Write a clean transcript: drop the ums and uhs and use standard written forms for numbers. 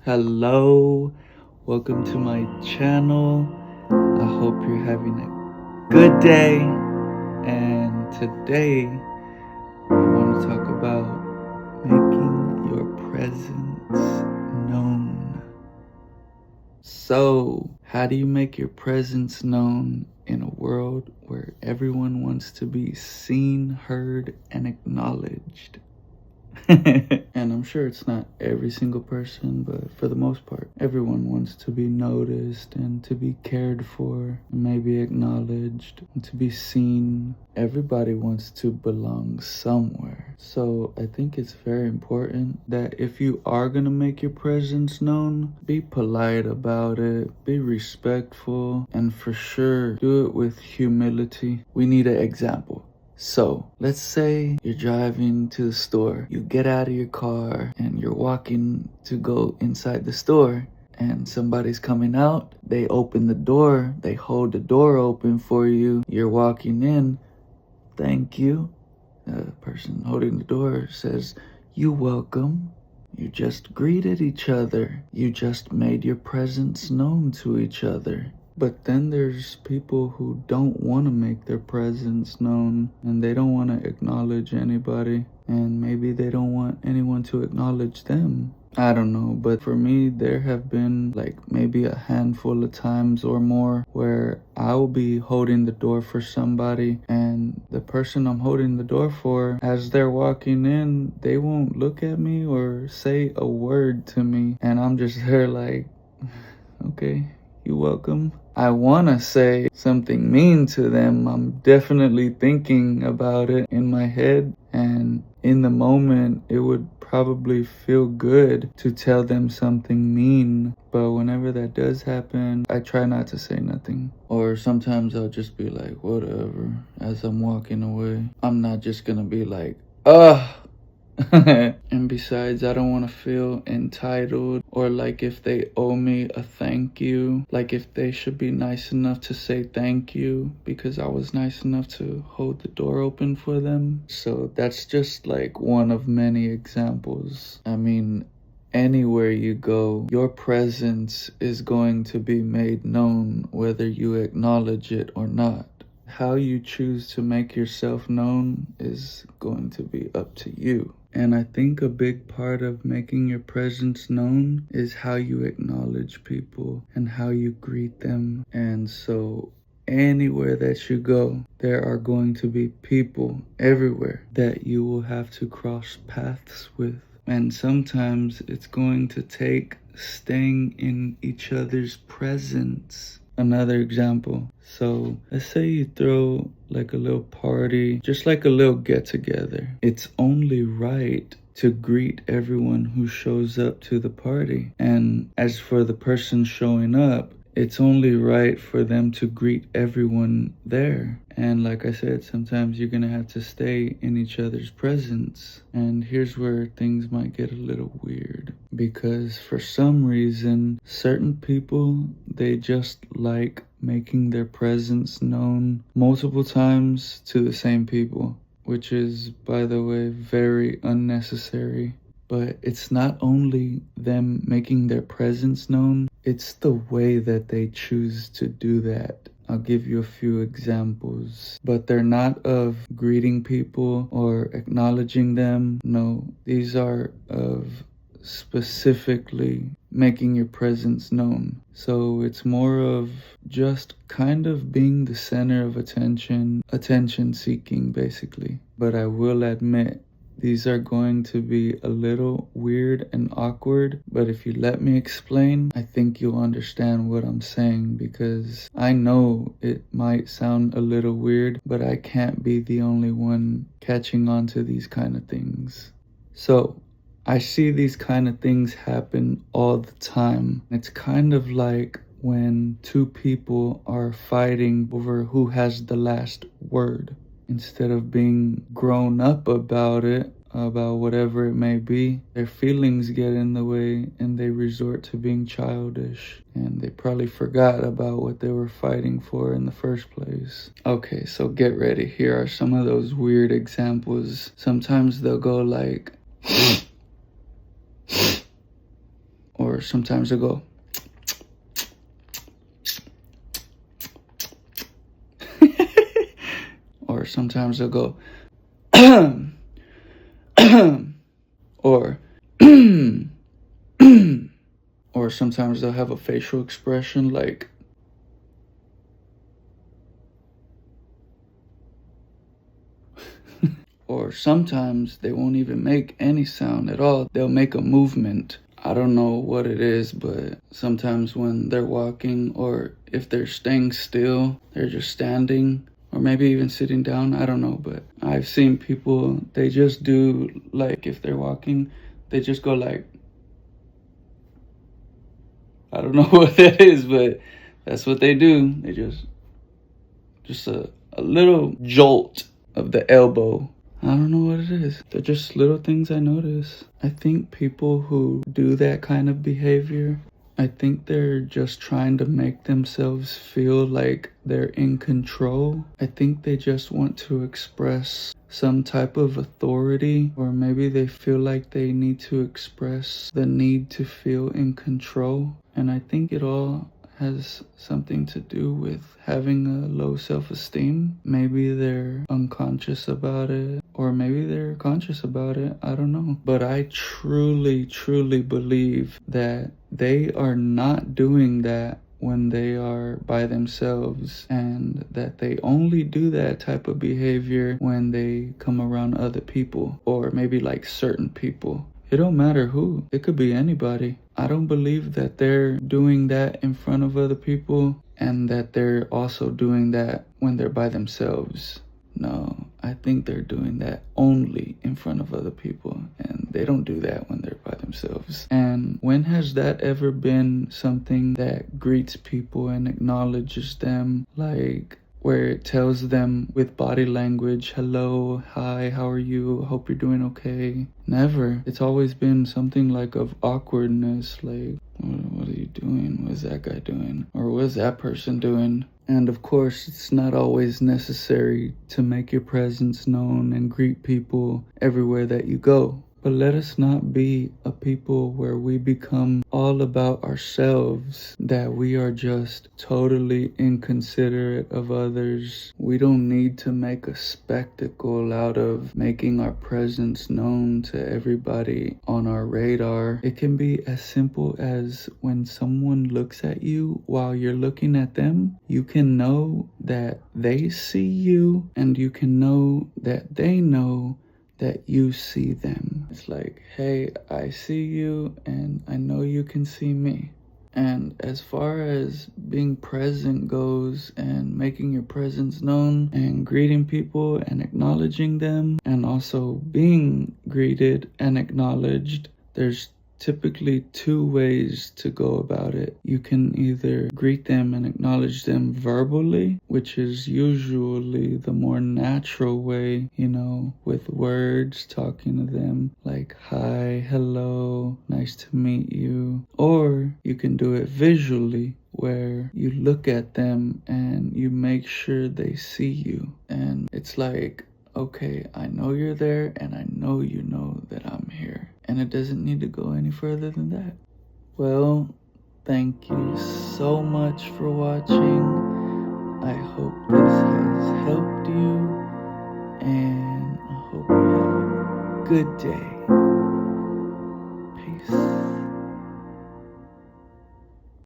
Hello, welcome to my channel. I hope you're having a good day. And today, I want to talk about making your presence known. So, how do you make your presence known in a world where everyone wants to be seen, heard, and acknowledged? And I'm sure it's not every single person, but for the most part, everyone wants to be noticed and to be cared for, maybe acknowledged, and to be seen. Everybody wants to belong somewhere. So I think it's very important that if you are gonna make your presence known, be polite about it, be respectful, and for sure, do it with humility. We need an example. So, let's say you're driving to the store, you get out of your car and you're walking to go inside the store and somebody's coming out, they open the door, they hold the door open for you, you're walking in, thank you. The person holding the door says, "You're welcome." You just greeted each other. You just made your presence known to each other. But then there's people who don't want to make their presence known and they don't want to acknowledge anybody, and maybe they don't want anyone to acknowledge them. I don't know, but for me, there have been like maybe a handful of times or more where I'll be holding the door for somebody and the person I'm holding the door for, as they're walking in, they won't look at me or say a word to me. And I'm just there like, okay, you're welcome. I want to say something mean to them. I'm definitely thinking about it in my head, and in the moment it would probably feel good to tell them something mean, but whenever that does happen, I try not to say nothing. Or sometimes I'll just be like, whatever, as I'm walking away. I'm not just gonna be like, ugh. And besides, I don't want to feel entitled or like if they owe me a thank you, like if they should be nice enough to say thank you because I was nice enough to hold the door open for them. So that's just like one of many examples. I mean, anywhere you go, your presence is going to be made known whether you acknowledge it or not. How you choose to make yourself known is going to be up to you. And I think a big part of making your presence known is how you acknowledge people and how you greet them. And so anywhere that you go, there are going to be people everywhere that you will have to cross paths with. And sometimes it's going to take staying in each other's presence. Another example. So let's say you throw like a little party, just like a little get together. It's only right to greet everyone who shows up to the party. And as for the person showing up, it's only right for them to greet everyone there. And like I said, sometimes you're gonna have to stay in each other's presence. And here's where things might get a little weird. Because for some reason, certain people, they just like making their presence known multiple times to the same people. Which is, by the way, very unnecessary. But it's not only them making their presence known, it's the way that they choose to do that. I'll give you a few examples, but they're not of greeting people or acknowledging them. No, these are of specifically making your presence known. So it's more of just kind of being the center of attention seeking basically. But I will admit, these are going to be a little weird and awkward, but if you let me explain, I think you'll understand what I'm saying, because I know it might sound a little weird, but I can't be the only one catching on to these kind of things. So, I see these kind of things happen all the time. It's kind of like when two people are fighting over who has the last word. Instead of being grown up about it, about whatever it may be, their feelings get in the way and they resort to being childish. And they probably forgot about what they were fighting for in the first place. Okay, so get ready. Here are some of those weird examples. Sometimes they'll go like... or Or sometimes they'll go, or sometimes they'll go, or, or sometimes they'll have a facial expression like, or sometimes they won't even make any sound at all. They'll make a movement. I don't know what it is, but sometimes when they're walking, or if they're staying still, they're just standing, or maybe even sitting down. I don't know, but I've seen people, they just do, like, if they're walking, they just go like, I don't know what that is, but that's what they do. They just a little jolt of the elbow. I don't know what it is. They're just little things I notice. I think people who do that kind of behavior, I think they're just trying to make themselves feel like they're in control. I think they just want to express some type of authority, or maybe they feel like they need to express the need to feel in control. And I think it all has something to do with having a low self-esteem. Maybe they're unconscious about it, or maybe they're conscious about it. I don't know. But I truly, truly believe that they are not doing that when they are by themselves, and that they only do that type of behavior when they come around other people, or maybe like certain people. It don't matter who. It could be anybody. I don't believe that they're doing that in front of other people and that they're also doing that when they're by themselves. No, I think they're doing that only in front of other people, and they don't do that when they're by themselves. And when has that ever been something that greets people and acknowledges them, like where it tells them with body language, hello, hi, how are you, hope you're doing okay? Never. It's always been something like of awkwardness, like, what are you doing? What's that guy doing? Or what's that person doing? And of course, it's not always necessary to make your presence known and greet people everywhere that you go. But let us not be a people where we become all about ourselves, that we are just totally inconsiderate of others. We don't need to make a spectacle out of making our presence known to everybody on our radar. It can be as simple as when someone looks at you while you're looking at them, you can know that they see you, and you can know that they know that you see them. It's like, hey, I see you and I know you can see me. And as far as being present goes, and making your presence known and greeting people and acknowledging them, and also being greeted and acknowledged, there's typically two ways to go about it. You can either greet them and acknowledge them verbally, which is usually the more natural way, with words, talking to them like, hi, hello, nice to meet you. Or you can do it visually, where you look at them and you make sure they see you. And it's like, okay, I know you're there, and I know you know that I'm here. And it doesn't need to go any further than that. Well, thank you so much for watching. I hope this has helped you, and I hope you have a good day.